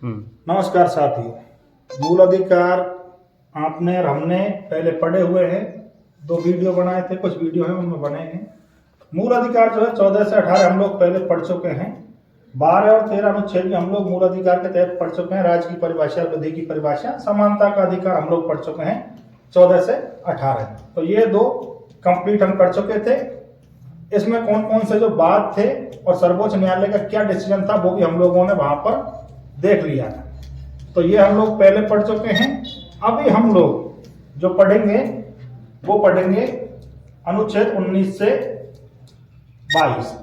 नमस्कार साथियों। मूल अधिकार आपने और हमने पहले पढ़े हुए हैं। 2 वीडियो बनाए थे, कुछ वीडियो हैं उनमें बने हैं। मूल अधिकार जो है 14 से 18 हम लोग पहले पढ़ चुके हैं। 12 और 13 अनुच्छेद भी हम लोग मूल अधिकार के तहत पढ़ चुके हैं। राज्य की परिभाषा, विधि की परिभाषा, समानता का अधिकार हम लोग पढ़ चुके हैं 14 से 18। तो ये 2 कंप्लीट हम कर चुके थे। इसमें कौन कौन से जो बात थे और सर्वोच्च न्यायालय का क्या डिसीजन था वो भी हम लोगों ने वहां पर देख लिया था। तो ये हम लोग पहले पढ़ चुके हैं। अभी हम लोग जो पढ़ेंगे वो पढ़ेंगे अनुच्छेद 19 से 22।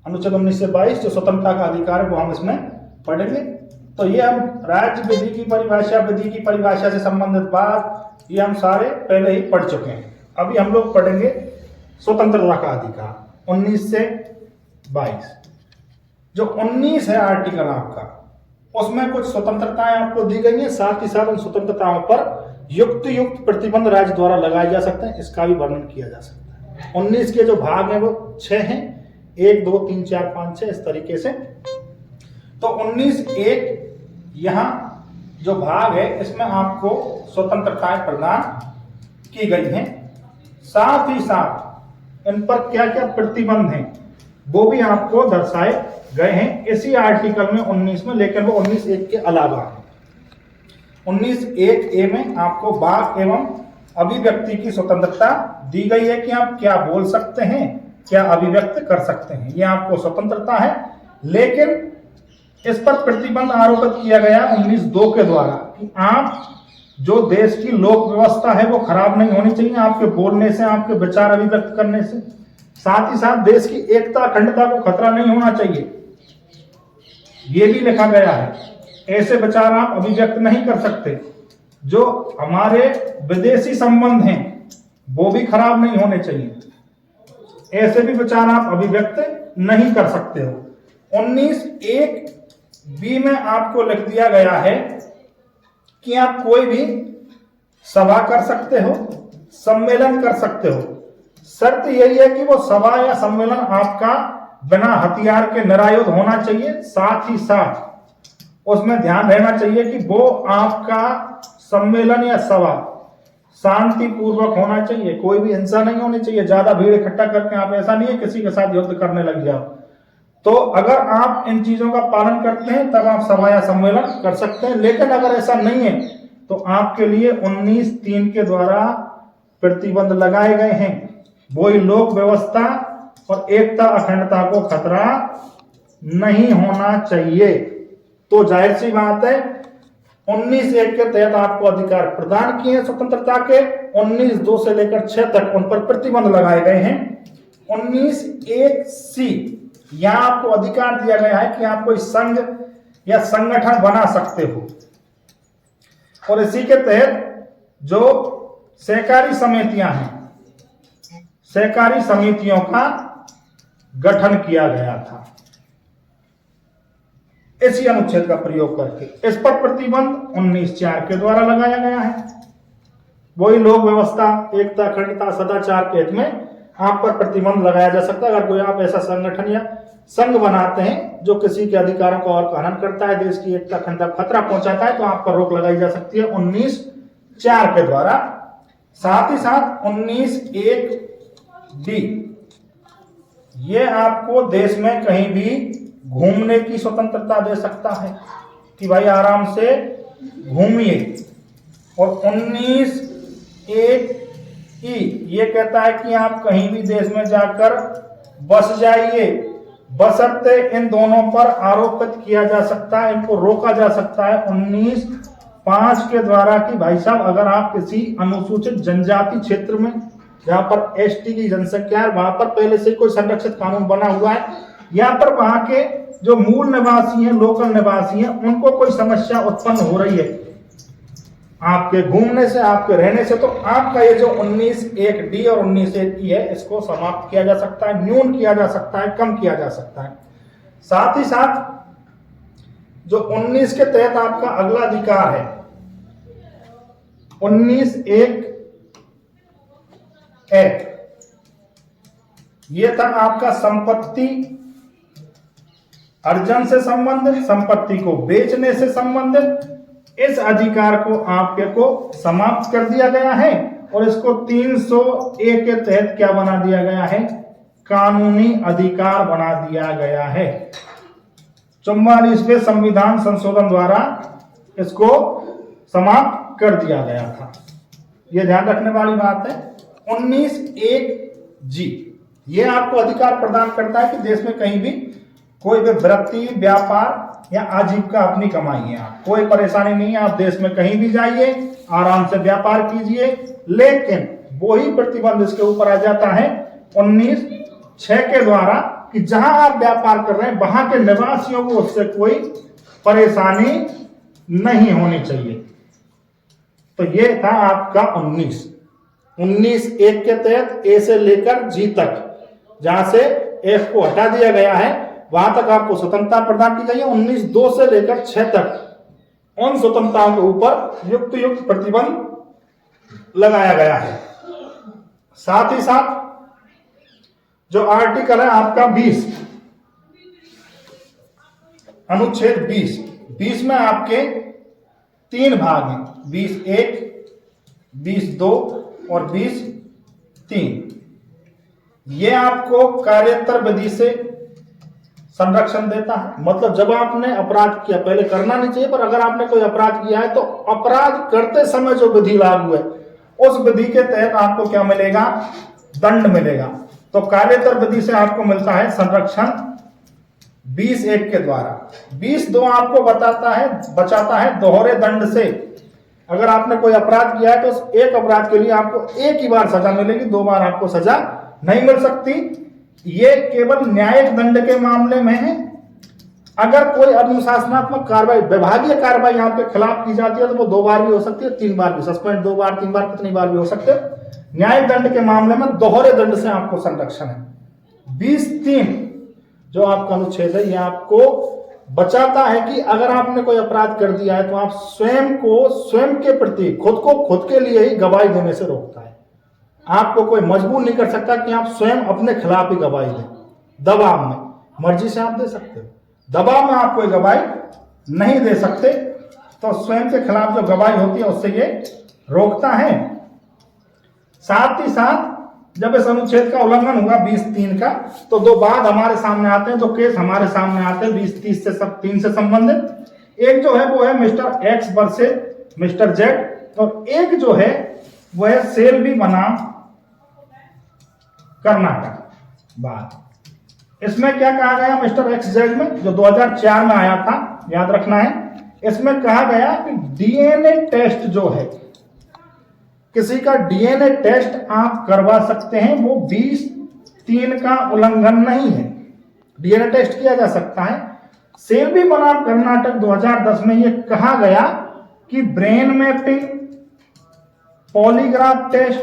अनुच्छेद 19 से 22 जो स्वतंत्रता का अधिकार है वो हम इसमें पढ़ेंगे। तो ये हम राज्य विधि की परिभाषा, विधि की परिभाषा से संबंधित बात, ये हम सारे पहले ही पढ़ चुके हैं। अभी हम लोग पढ़ेंगे स्वतंत्रता का अधिकार 19 से 22। जो 19 है आर्टिकल आपका, उसमें कुछ स्वतंत्रताएं आपको दी गई हैं। साथ ही साथ उन स्वतंत्रताओं पर युक्त प्रतिबंध राज्य द्वारा लगाए जा सकते हैं, इसका भी वर्णन किया जा सकता है। 19 के जो भाग हैं वो 6 हैं, 1 2 3 4 5 6 इस तरीके से। तो 19(1) यहाँ जो भाग है इसमें आपको स्वतंत्रताएं प्रदान की गई हैं। साथ ही साथ इन पर क्या क्या प्रतिबंध हैं वो भी आपको दर्शाए गए हैं इसी आर्टिकल में 19 में, लेकिन वो 19(1) के अलावा है। 19(1)(a) में आपको वाक एवं अभिव्यक्ति की स्वतंत्रता दी गई है कि आप क्या बोल सकते हैं, क्या अभिव्यक्त कर सकते हैं, ये आपको स्वतंत्रता है। लेकिन इस पर प्रतिबंध आरोपित किया गया 19(2) के द्वारा कि आप जो देश की लोक व्यवस्था है वो खराब नहीं होनी चाहिए आपके बोलने से, आपके विचार अभिव्यक्त करने से। साथ ही साथ देश की एकता अखंडता को खतरा नहीं होना चाहिए, ये भी लिखा गया है। ऐसे विचार आप अभिव्यक्त नहीं कर सकते। जो हमारे विदेशी संबंध हैं वो भी खराब नहीं होने चाहिए, ऐसे भी विचार आप अभिव्यक्त नहीं कर सकते हो। 19(1)(b) में आपको लिख दिया गया है कि आप कोई भी सभा कर सकते हो, सम्मेलन कर सकते हो। शर्त यही है कि वो सभा या सम्मेलन आपका बिना हथियार के निरायुध होना चाहिए। साथ ही साथ उसमें ध्यान रहना चाहिए कि वो आपका सम्मेलन या सभा शांतिपूर्वक होना चाहिए, कोई भी हिंसा नहीं होनी चाहिए। ज्यादा भीड़ इकट्ठा करके आप, ऐसा नहीं है किसी के साथ युद्ध करने लग जाओ। तो अगर आप इन चीजों का पालन करते हैं तब आप सभा या सम्मेलन कर सकते हैं। लेकिन अगर ऐसा नहीं है तो आपके लिए 19(3) के द्वारा प्रतिबंध लगाए गए हैं। वही लोक व्यवस्था और एकता अखंडता को खतरा नहीं होना चाहिए। तो जाहिर सी बात है 19(1) के तहत आपको अधिकार प्रदान किए हैं स्वतंत्रता के। 19(2) से लेकर 6 तक उन पर प्रतिबंध लगाए गए हैं। 19(1)(c) यहां आपको अधिकार दिया गया है कि आप कोई संघ या संगठन बना सकते हो, और इसी के तहत जो सहकारी समितियां हैं, सहकारी समितियों का गठन किया गया था इसी अनुच्छेद का प्रयोग करके। इस पर प्रतिबंध 19(4) के द्वारा लगाया गया है। वही लोक व्यवस्था, एकता अखंडता, सदाचार के हित में आप पर प्रतिबंध लगाया जा सकता है। अगर कोई आप ऐसा संगठन या संघ बनाते हैं जो किसी के अधिकारों का और हनन करता है, देश की एकता अखंडता को खतरा पहुंचाता है, तो आप पर रोक लगाई जा सकती है 19(4) के द्वारा। साथ ही साथ 19(1)(d) ये आपको देश में कहीं भी घूमने की स्वतंत्रता दे सकता है कि भाई आराम से घूमिए। और 19(1)(e) ये कहता है कि आप कहीं भी देश में जाकर बस जाइए, बशर्ते इन दोनों पर आरोपित किया जा सकता है, इनको रोका जा सकता है 19(5) के द्वारा कि भाई साहब अगर आप किसी अनुसूचित जनजाति क्षेत्र में जहां पर एसटी की जनसंख्या है, वहां पर पहले से कोई संरक्षित कानून बना हुआ है, यहाँ पर वहां के जो मूल निवासी हैं, लोकल निवासी हैं, उनको कोई समस्या उत्पन्न हो रही है आपके घूमने से, आपके रहने से, तो आपका ये जो 19(1)(d) और 19(1)(e) है इसको समाप्त किया जा सकता है, न्यून किया जा सकता है, कम किया जा सकता है। साथ ही साथ जो 19 के तहत आपका अगला अधिकार है 19(1)(f), ये था आपका संपत्ति अर्जन से संबंधित, संपत्ति को बेचने से संबंधित इस अधिकार को आपको समाप्त कर दिया गया है और इसको 301 के तहत क्या बना दिया गया है, कानूनी अधिकार बना दिया गया है। 44वें संविधान संशोधन द्वारा इसको समाप्त कर दिया गया था। यह ध्यान रखने वाली बात है। 19(1)(g ये आपको अधिकार प्रदान करता है कि देश में कहीं भी कोई भी वृत्ति, व्यापार या आजीविका अपनी कमाई है, आप कोई परेशानी नहीं है, आप देश में कहीं भी जाइए, आराम से व्यापार कीजिए। लेकिन वही प्रतिबंध इसके ऊपर आ जाता है 19(6) के द्वारा कि जहां आप व्यापार कर रहे हैं वहां के निवासियों को उससे कोई परेशानी नहीं होनी चाहिए। तो ये था आपका 19(1) के तहत ए से लेकर जी तक, जहां से एफ को हटा दिया गया है वहां तक आपको स्वतंत्रता प्रदान की गई है। 19(2) से लेकर 6 तक उन स्वतंत्रताओं के ऊपर युक्त प्रतिबंध लगाया गया है। साथ ही साथ जो आर्टिकल है आपका 20, अनुच्छेद 20 में आपके 3 भाग हैं, 20(1), 20(2) और 20(3). ये आपको कार्योत्तर विधि से संरक्षण देता है। मतलब जब आपने अपराध किया, पहले करना नहीं चाहिए, पर अगर आपने कोई अपराध किया है तो अपराध करते समय जो विधि लागू है उस विधि के तहत आपको क्या मिलेगा, दंड मिलेगा। तो कार्योत्तर विधि से आपको मिलता है संरक्षण 20(1) के द्वारा। 20(2) आपको बचाता है दोहरे दंड से। अगर आपने कोई अपराध किया है तो उस एक अपराध के लिए आपको एक ही बार सजा मिलेगी, 2 बार आपको सजा नहीं मिल सकती। ये केवल न्यायिक दंड के मामले में है। अगर कोई अनुशासनात्मक कार्रवाई, विभागीय कार्रवाई आपके खिलाफ की जाती है तो वो 2 बार भी हो सकती है, 3 बार भी, सस्पेंड 2 बार, 3 बार, कितनी बार भी हो सकते हैं। न्यायिक दंड के मामले में दोहरे दंड से आपको संरक्षण है। 20(3) जो आपका अनुच्छेद है, यह आपको बचाता है कि अगर आपने कोई अपराध कर दिया है तो आप स्वयं के प्रति खुद के लिए ही गवाही देने से रोकता है। आपको कोई मजबूर नहीं कर सकता कि आप स्वयं अपने खिलाफ ही गवाही दें। दबाव में मर्जी से आप दे सकते हो, दबाव में आप कोई गवाही नहीं दे सकते। तो स्वयं के खिलाफ जो गवाही होती है उससे ये रोकता है। साथ ही साथ जब इस अनुच्छेद का उल्लंघन होगा 20(3) का, तो 2 बाद हमारे सामने आते हैं, 2 केस हमारे सामने आते हैं 20(3) से 3 से संबंधित। एक जो है वो है mister x versus mister Z, और एक जो है वो है सेल्वी बनाम कर्नाटक बात। इसमें क्या कहा गया, मिस्टर एक्स जेड में जो 2004 में आया था, याद रखना है, इसमें कहा गया कि डीएनए टेस्ट जो है, किसी का डीएनए टेस्ट आप करवा सकते हैं, वो 20(3) का उल्लंघन नहीं है, डीएनए टेस्ट किया जा सकता है। सेल्वी बनाम कर्नाटक 2010 में यह कहा गया कि brain mapping, polygraph test,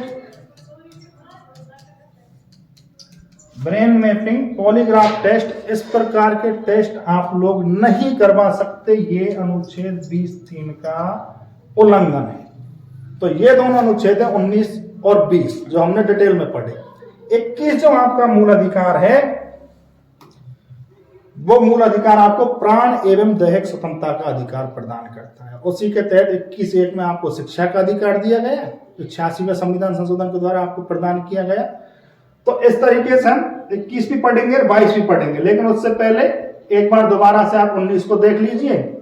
polygraph test, इस प्रकार के टेस्ट आप लोग नहीं करवा सकते। ये अनुच्छेद 20(3) का उल्लंघन है। तो ये दोनों अनुच्छेद है 19 और 20 जो हमने डिटेल में पढ़े। 21 जो आपका मूल अधिकार है, वो मूल अधिकार आपको प्राण एवं दैहिक स्वतंत्रता का अधिकार प्रदान करता है। उसी के तहत 21(1) में आपको शिक्षा का अधिकार दिया गया, 86वें संविधान संशोधन के द्वारा आपको प्रदान किया गया। तो इस तरीके से हम 21 भी पढ़ेंगे और 22 भी पढ़ेंगे, लेकिन उससे पहले एक बार दोबारा से आप 19 को देख लीजिए।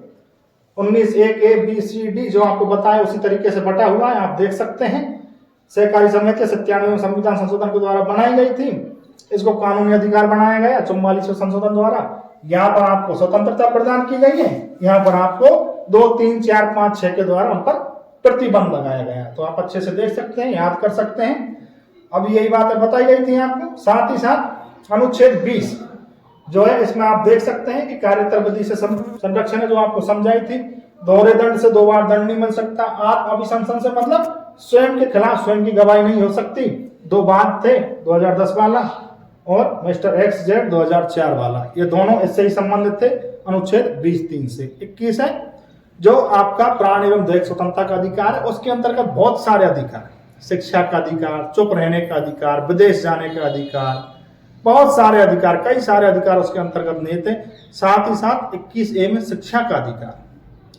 19(1)(a)(b)(c)(d) जो आपको बताया उसी तरीके से बटा हुआ है, आप देख सकते हैं। सहकारी समिति 97वें संविधान संशोधन के द्वारा बनाई गई थी, इसको कानूनी अधिकार बनाया गया 44वें संशोधन द्वारा। यहाँ पर आपको स्वतंत्रता प्रदान की गई है, यहाँ पर आपको 2, 3, 4, 5, 6 के द्वारा उन पर प्रतिबंध लगाया गया। तो आप अच्छे से देख सकते हैं, याद कर सकते हैं। अब यही बातें बताई गई थी आपको। साथ ही साथ अनुच्छेद 20 जो है, इसमें आप देख सकते हैं कि कार्योत्तर विधि से संरक्षण है, जो आपको समझाई थी। दोहरे दंड से 2 बार दंड नहीं मिल सकता। आत्म अभिशंसन से मतलब स्वयं के खिलाफ स्वयं की गवाही नहीं हो सकती। 2 बाद थे, 2010 वाला और मिस्टर एक्स जेड 2004 वाला, ये दोनों इससे ही संबंधित थे। अनुच्छेद 20(3) से 21 है जो आपका प्राण एवं दैहिक स्वतंत्रता का अधिकार है। उसके अंतर्गत बहुत सारे अधिकार, शिक्षा का अधिकार, चुप रहने का अधिकार, विदेश जाने का अधिकार, बहुत सारे अधिकार, कई सारे अधिकार उसके अंतर्गत निहित हैं। साथ ही साथ 21A में शिक्षा का अधिकार,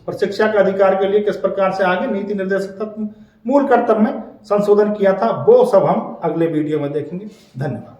और शिक्षा के अधिकार के लिए किस प्रकार से आगे नीति निर्देशक तत्व मूल कर्तव्य में संशोधन किया था, वो सब हम अगले वीडियो में देखेंगे। धन्यवाद।